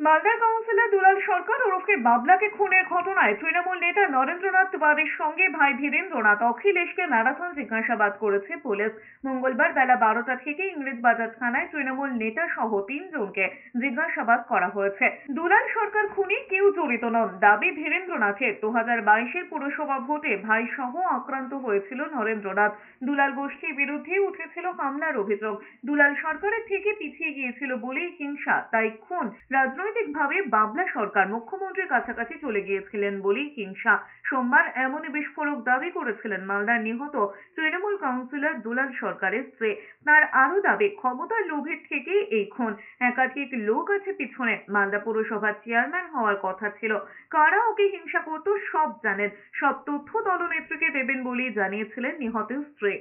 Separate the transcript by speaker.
Speaker 1: মালদার কাউন্সিলর দুলাল সরকার ওরফে বাবলাকে খুনের ঘটনায় তৃণমূল নেতা নরেন্দ্রনাথ তিওয়ারির সঙ্গে ভাই ধীরেন্দ্রনাথ অখিলেশকে ম্যারাথন জিজ্ঞাসাবাদ করেছে পুলিশ। মঙ্গলবার বেলা 12টা থেকে ইংরেজবাজার থানায় তৃণমূল নেতা সহ 3জনকে জিজ্ঞাসাবাদ করা হয়েছে। দুলাল সরকার খুনে কেউ জড়িত নন দাবি ধীরেন্দ্রনাথের। 2022-এর পুরসভা ভোটে ভাই সহ আক্রান্ত হয়েছিল নরেন্দ্রনাথ। দুলাল গোষ্ঠীর বিরুদ্ধে উঠেছিল হামলার অভিযোগ। দুলাল সরকারের থেকে পিছিয়ে গিয়েছিল বলেই হিংসা, তাই খুন। রাজনৈতিকভাবে বাবলা সরকার মুখ্যমন্ত্রীর কাছাকাছি চলে গিয়েছিলেন বলেই হিংসা। সোমবার এমনই বিস্ফোরক দাবি করেছিলেন মালদার নিহত তৃণমূল কাউন্সিলর দুলাল সরকারের স্ত্রী। তার আরো দাবি, ক্ষমতার লোভের থেকেই এই খুন। একাধিক লোক আছে পিছনে। মালদা পুরসভার চেয়ারম্যান হওয়ার কথা ছিল। কারা ওকে হিংসা করত সব জানেন। সব তথ্য দলনেত্রীকে দেবেন বলেই জানিয়েছিলেন নিহতের স্ত্রী।